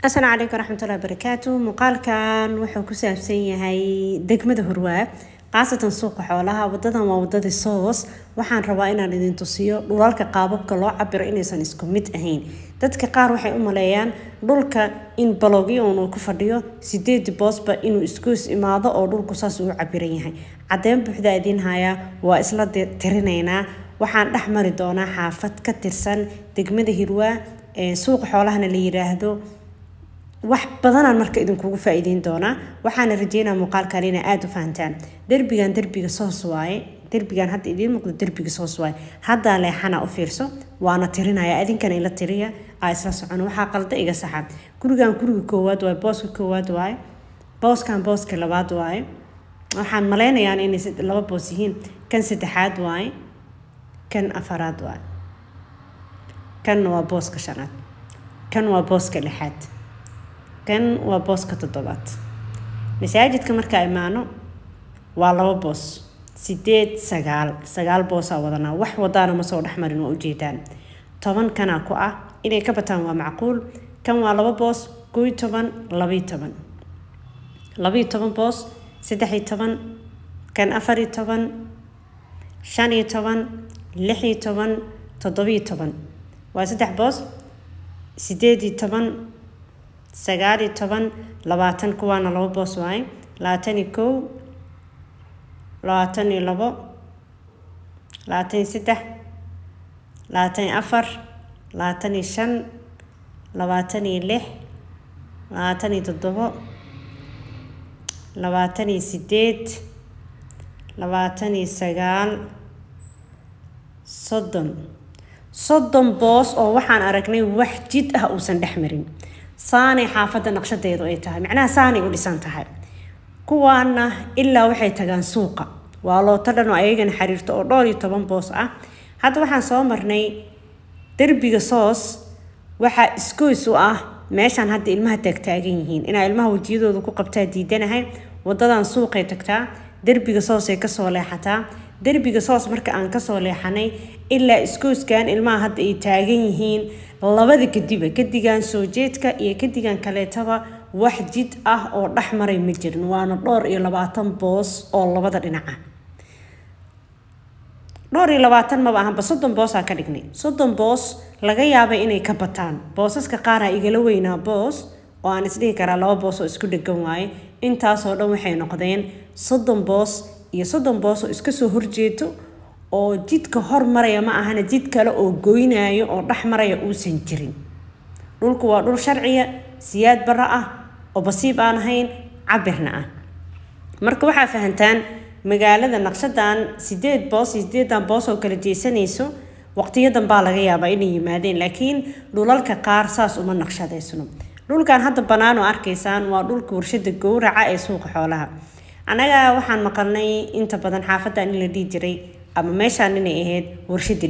السلام عليكم ورحمة الله وبركاته. مقال كان وحو كسابسين هاي دقمة هرواء قاصة سوق حولها وددان وودد الصوص waxaan rabaa inaan idin tusiyo dhulalka qaababka loo cabiro inaysan isku mid ahayn. dadka qaar waxay u maleeyaan dhulka in balogyo uu ku fadhiyo 8 boosba inuu isku imaado oo dhulku saas uu cabiran yahay. Cadeen buuxda idin haya waa isla tirinaynaa. waxaan dhaxmari doonaa xaafad ka tirsan degmada Hirwaa ee suuq xoolahana la yiraahdo. wax badan aan marka idin kugu faa'iideyn doona waxaan rajeynaa muuqaalkan inay aad u fahantaan. derbiga soos waaye, derbigan hadda idin muuqdo derbiga soos waaye. hadda leexana u fiirso waana tirinaya idinkana ila tiriya ay isla socon waxa qalda iga saxa. guriga koowaad waaye, booska koowaad waaye, booska labaad waaye. waxaan maleynayaa inay laba boos yihiin. kan saddexaad waaye, kan afaraad waaye, kan waa booska shanaad, kan waa booska lixaad, kan waa booska toddobaad. masaajidka marka imaano waa laba boos 8 9 boos wadana wax wadana ma soo dhaxmarin oo ujeedaan 10 kana ku ah inay ka bataan waa macquul. kan waa laba boos 11 12 boos 13 kan 14 15 16 17 waa 3 boos 18 19 20 kuwaana laba boos waaye 21 22 23 24 25 26 27 28 29 soddon boos oo waxaan aragnay wax jid ah uusan dhaxmarin. saani xaafada naqshadeedu ay tahay macnaha saani u dhisan tahay. kuwaana ilaa waxay tagaan suuqa waa loo tadhano ayagana xiriirto oo 12 boos ah. hadda waxaan soo marnay derbiga soos waxa isgoys u ah meeshan hadda ilmaha taagan yihiin ina ilmaha wajiyadooda ku qabtaa diidanahay. wadadan suuqay tagtaa, derbiga soos ay ka soo leexataa. derbiga soos marka aan ka soo leexanay ilaa isgoyskan ilmaha hadda ay taagan yihiin labada kadigan soo jeedka iyo kadigan kaleetaba wax jid ah oo dhaxmaray ma jirin. waana 22 boos oo labada dhinac ah. 22 ma baahan 30 boos ka dhignay. 30 boos laga yaabay inay ka bataan. boosaska qaar ay igala weynaa boos oo aan isdhihi karaa laba boos oo isku dhagan waaye. intaas oo dhan waxay noqdeen 30 boos iyo 30 boos oo iska soo horjeedo oo jidka hormaraya ma ahana jid kale oo goynayo oo dhaxmaraya uusan jirin. dhulku waa dhul sharciya siyaad bara ah oo basiib aan ahayn cabirna ah. marka waxa fahantaan magaalada naqshadan 8 boos oo kala jeesanayso waqtiyadan baa laga yaabaa inay yimaadeen laakiin dhulalka qaar saas uma naqshadeysno. dhulkan hadda banaan oo arkaysaan waa dhulka warshada gowraca ee suuqa xoolaha. anaga waxaan maqalnay inta badan xaafadan in la dhigi jiray ama meeshaan inay ahayd warshada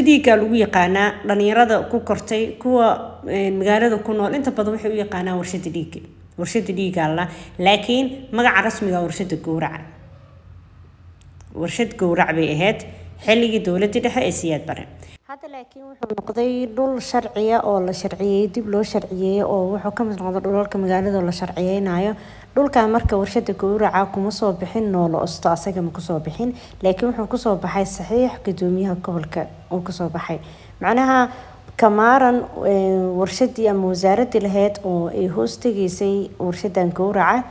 dhiigga lagu yaqaanaa. dhalinyarada ku kortay kuwa magaalada ku nool inta badan waxay u yaqaanaa warshada dhiigga laakiin magaca rasmiga warshada gowraca. warshad gowrac bay ahayd xilligii dawladda dhexe ee siyaad bare. hadda laakiin wuxuu noqday dhul sharciya oo la sharciyay dib loo sharciyay oo wuxuu ka mid noqday dhulalka magaalada la sharciyaynayo. dhulkan marka warshada gowraca kuma soo bixin noolo osto asaga ma ku soo bixin laakiin wuxuu ku soo baxay saxiix gudoomiyaha gobolka oo ku soo baxay. macnaha kamaaran warshadii ama wasaaradii lahayd oo ay hoos tageysay warshadan gowraca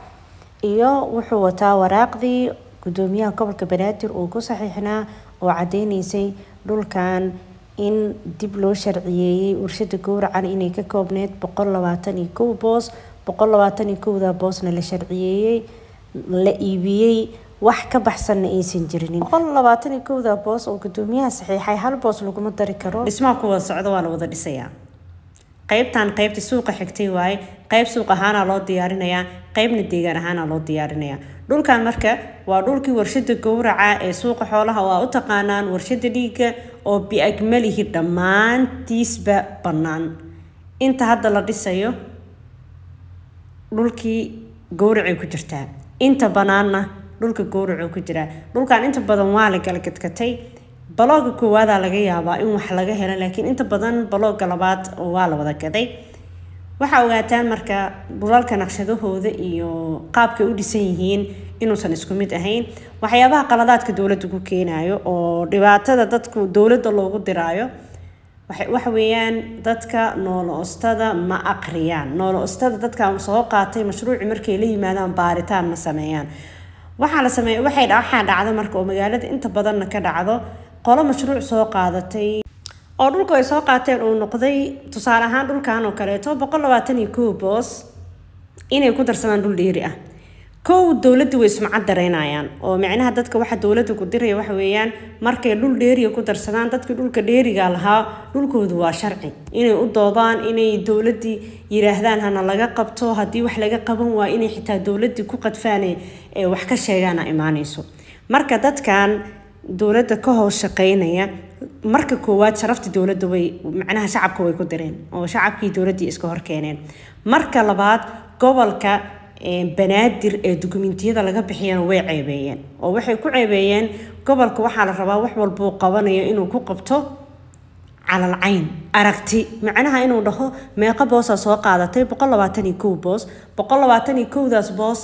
iyo wuxuu wataa waraaqdii gudoomiyaha gobolka Banaadir oo ku saxiixnaa oo cadeynaysay dhulkan in dib loo sharciyeeyay warshada gowracan inay ka koobneed 121 boos. 121 boosna la sharciyeeyay la iibiyay wax ka baxsan aysan jirin. 121 boos oo gudoomiyaha saxiixay hal boos lagu ma dari karo. dhismaha ku wada socdo waa la wada dhisayaa. qaybta suuqa xigtay waaye, qayb suuq ahaana loo diyaarinayaa, qaybna deegaan ahaana loo diyaarinayaa. dhulkan marka waa dhulkii warshada gowraca ee suuqa xoolaha waa u taqaanaan warshada dhiigga oo biagmalihi dhammaantiisba bannaan. inta hadda la dhisayo dhulkii gowracay ku jirtaa, inta banaanna dhulka gowracu ku jira. dhulkan inta badan waa la kala gadgatay balooga koowaad laga yaabaa in wax laga helo laakiin inta badan balooga labaad waa la wada gaday waxa ogaataan marka dhulalka naqshadahooda iyo qaabka u dhisan yihiin inuusan isku mid ahayn waxyaabaha qaladaadka dawladdu ku keenayo oo dhibaatada dadku dawladda loogu diraayo waxa weeyaan dadka nool-ostada ma aqriyaan nool-ostada dadka soo qaatay mashruuci markay la yimaadaan baaritaan ma sameeyaan waxa la sameeyo waxay dhacdo marka oo magaalada inta badan ka dhacdo qolo mashruuc soo qaadatay oo dhulka ay soo qaateen uu noqday tusaale ahaan dhulkan oo kale 121 boos inay ku darsadaan dhul dheeri ah kow dawladdu way sumcad dareynayaan oo macnaha dadka waxa dawladdu ku diray waxa weeyaan markay dhul dheeri ku darsadaan dadka dhulka dheeriga lahaa dhulkoodu waa sharci inay u doodaan inay dawladdi yiraahdaan hana laga qabto hadii wax laga qaban waa inay xitaa dawladdu ku qadfaan ee wax ka sheegaan imaanayso marka dadkan dawladda ka hoos shaqeynaya marka koowaad sharafta dawladda way macnaha shacabka way ku direen oo shacabkii dawladda iska hor keeneen marka labaad gobolka banaadir ee dukumentiyada laga bixiyana way ceebeeyeen oo waxay ku ceebeeyeen gobolka waxa la rabaa wax walba uu qabanayo inuu ku qabto calal cayn aragti macnaha inuu dhaho meeqa boos soo qaadatay 121 boos 121 daas boos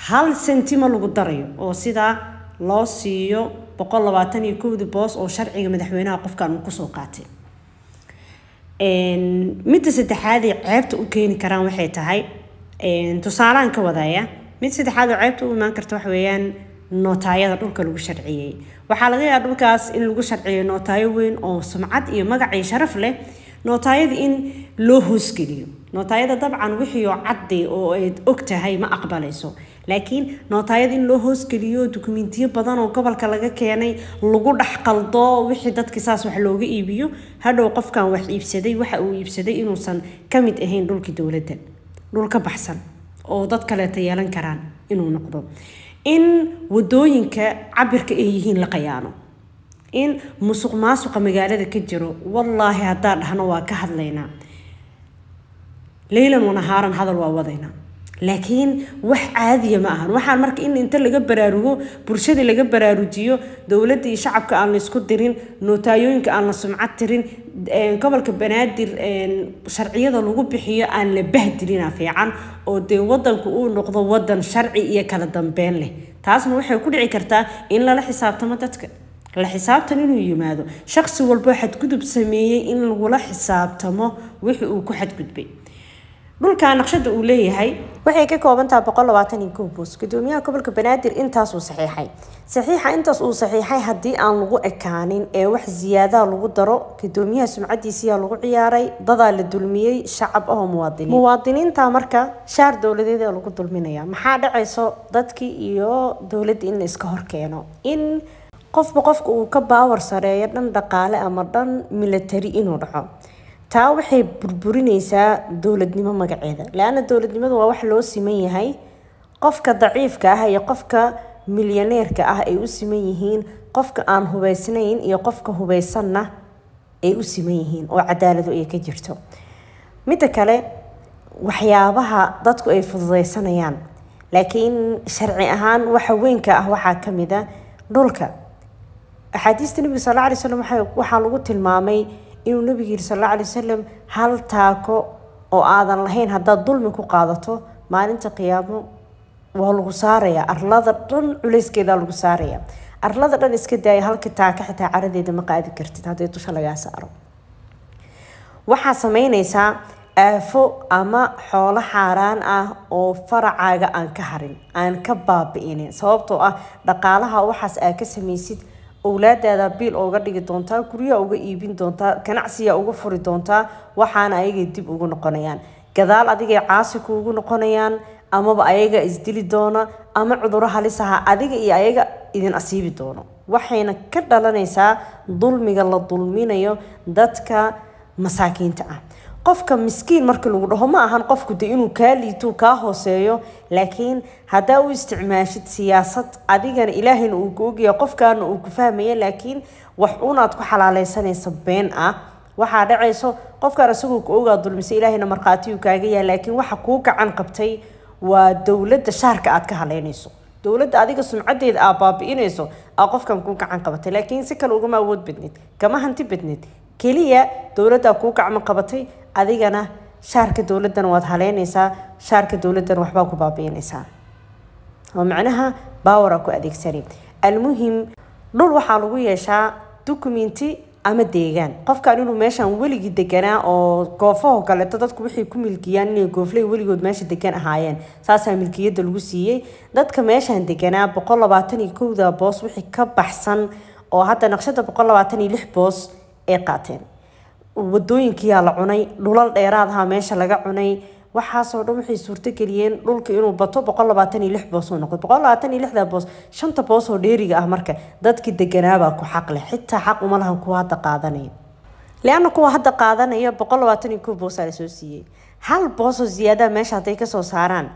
hal sentimo lagu darayo oo sida loo siiyo 121 boos oo sharciga madaxweynaha qofkan uu ku soo qaatay mid saddexaad ee ceebta u keeni karaan waxay tahay tusaalaan ka wadaya mid saddexaad oo ceebta u imaan karta wax weeyaan nootaayada dhulka lagu sharciyay waxa laga yaabaa dhulkaas in lagu sharciyo nootaayo weyn oo sumcad iyo magac iyo sharaf leh nootaayada in loo hoosgeliyo nootaayada dabcan wixii oo cadday oo ay og tahay ma aqbalayso laakiin nootaayada in loo hoosgeliyo dukumentiyo badan oo gobolka laga keenay lagu dhaxqaldo wixii dadka saas wax looga iibiyo hadhow qofkan wax iibsaday waxa uu iibsaday inuusan ka mid ahayn dhulkii dawladda dhulka baxsan oo dad kale yeelan karaan inuu noqdo in wadooyinka cabirka ay yihiin la qayaano in musuqmaasuqa magaalada ka jiro wallahi hadaa dhahno waa ka hadlaynaa leelan wanahaaran hadal waa wadaynaa laakiin wax caadi ma ahan waxaan marka in inta laga baraarugo bulshada laga baraarujiyo dawladda iyo shacabka aan la isku dirin nootaayoyinka aan la sumcad tirin gobolka banaadir sharciyada lagu bixiyo aan la bahdilina fiican oo de wadanku uu noqdo wadan sharci iyo kala dambeyn leh taasna waxay ku dhici kartaa in la xisaabtamo dadka la xisaabtan inuu yimaado shakhsi walba xad gudub sameeyay in lagu la xisaabtamo wixii uu ku xad gudbay dhulka naqshada uu leeyahay waxay ka kooban tahay 121 boos gudoomiyaha gobolka banaadir intaas uu saxiixa intaas uu saxiixay hadii aan lagu ekaanin ee wax ziyaada lagu daro gudoomiyaha sumcadiisa lagu ciyaaray dada la dulmiyay shacab oo muwaadiniinta marka shaar dawladeed lagu dulminaya maxaa dhacayso dadkii iyo dawladda in la iska hor keeno in qofka uu ka baawar sareeyo dhan dhaqaale ama dhan military inuu dhaco taa waxay burburinaysaa dawladnimo magaceeda laana dawladnimadu waa wax loo siman yahay qofka daciifka ah iyo qofka milyaneerka ah ay u siman yihiin qofka aan hubaysnayn iyo qofka hubaysanna ay u siman yihiin oo cadaalad ay ka jirto mid kale waxyaabaha dadku ay fududeysanayaan laakiin sharci ahaan waxa weynka ah waxa kamid ah dhulka axaadiista nabiga sallallahu alayhi wasallam waxa lagu tilmaamay inuu nabiga sallallahu alayhi wasallam hal taako oo aadan lahayn hadaa dulmi ku qaadato maalinta qiyaamo waa lagu saaraya arlada dhan culeyskeeda lagu saaraya arlada dhan iska daay halka taaka xitaa caradeeda ma qaadi kartid haday dusha laga saaro waxa sameynaysaa aafo ama xoolo xaaraan ah oo faracaaga aan ka harin aan ka baabi'inin sababtoo ah dhaqaalaha waxaas aad ka samaysid awlaadaada biil ooga dhigi doontaa guriga uga iibin doontaa ganacsiga uga furi doontaa waxaana ayaga dib ugu noqonayaan gadaal adiga caasi kuugu noqonayaan amaba ayaga isdili doona ama cudurro halis ah adiga iyo ayaga idin asiibi doono waxayna ka dhalanaysaa dulmiga la dulminayo dadka masaakiinta ah qofka miskiin markii lagu dhaho ma ahan qofku de inuu ka liito ka hooseeyo laakiin hadaa uu isticmaashid siyaasad adigana ilaahayna uu ku ogiyo qofkaana uu ku fahmayo laakiin wax unaad ku xalaaleysanaysa been ah waxa dhacayso qofka asagoo ku ogaa dulmisay ilaahayna marqaati uu kaaga yahay laakiin waxa ku gacan qabtay waa dawladda shaarka aad ka haleynayso dawladda adiga sumcadeeda aa baabi'inayso aa qofkan ku gacan qabatay laakiin si kale uga awood badnid kama hanti badnid kaliya dawladda ku gacan qabatay adigana shaarka dowladdan waad haleynaysaa shaarka dowladdan waxbaa ku baabiinaysaa ومعناها باورا ku adeegsanay almuhim dhul waxa lagu yeeshaa documenti ama deegaan qofka inuu meeshan waligi deganaa oo goofaha kale dadku wixii ku milkiyaan inay gooflay waligood meesha degan ahaayeen saasa milkiyada lagu siiyay dadka meeshan deganaa 121 boos wixii ka baxsan oo hadda naqshada 126 boos ay qaateen wadooyinkii la cunay dhulal dheeraad ah meesha laga cunay waxa soo dhan wixii suurta galiyeen dhulka inuu bato 126 boos oo noqdo 126 boos shanta boos oo dheeriga ah marka dadkii deganaaba ku xaq leh xitaa xaq uma lahan kuwa hadda qaadanay leena kuwa hadda qaadanaya 121 boos la soo siiyay hal boos oo ziyaada meesha haday ka soo saaraan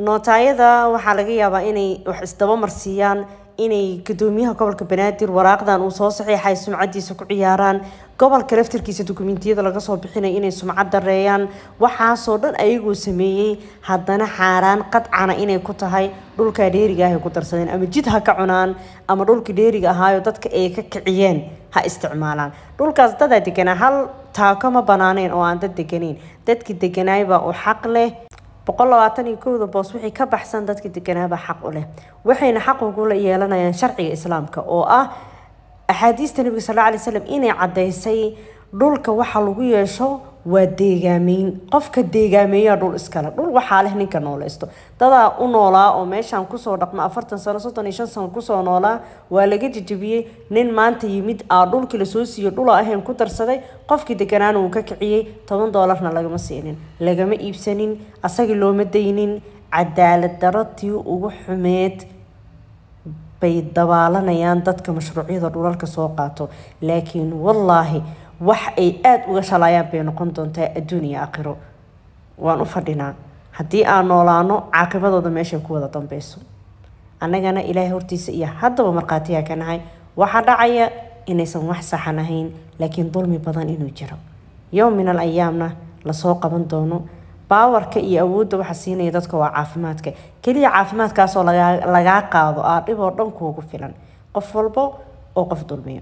nootayada waxa laga yaabaa inay wax isdaba marsiiyaan inay gudoomiyaha gobolka Banaadir waraaqdan uu soo saxiixay sumcadiisa ku ciyaaraan gobolka laftirkiisa dokumentiyada laga soo bixinay inay sumcad dareeyaan waxa soo dhan ayagu sameeyay haddana xaaraan qadcana inay ku tahay dhulka dheeriga ah ku darsadeen ama jid ha ka cunaan ama dhulka dheeriga ahaayo dadka ay ka kiciyeen ha isticmaalaan dhulkaas dad deganaa hal taako ma banaaneen oo aan dad deganeyn dadkii deganaayba oo xaq leh 121 boos wixii ka baxsan dadka deganaaba xaq u leh waxayna xaq ugu yeelanayaan sharciga islaamka oo ah axaadiista nabiga sallallahu alayhi wasallam inay cadeysay dhulka waxa lagu yeesho waa deegaameyn qofka deegaameeya dhul iskala dhul waxa leh ninka noolaysto dada u noolaa oo meeshan ku soo dhaqma 40 sano 35 sano ku soo noolaa waa laga jijibiyay nin maanta yimid dhulkii la soo siiyo dhul ahayn ku darsaday qofkii deganaan uu ka kiciyay $10 lagama siinin lagama iibsanin asagii looma deynin cadaalad dartii ugu xumeed bay dabaalanayaan dadka mashruucyada dhulalka soo qaato laakiin wallahi wax ay aad uga shalayaan bay noqon doontaa adduunyo aakhiro waan u fadhinaa hadii aan noolaano caaqibadooda meesha ku wada dambayso annagana ilaahay hortiisa iyo haddaba marqaatiya ka nahay waxa dhacaya inaysan wax saxan ahayn laakiin dulmi badan inuu jiro yawm min al-ayaamna la soo qaban doono باورك iyo awoodda waxa siinaya dadka waa caafimaadka kaliya caafimaadkaas oo laga qaado dhib oo dhan kuugu filan qof walba oo qof dulmiyo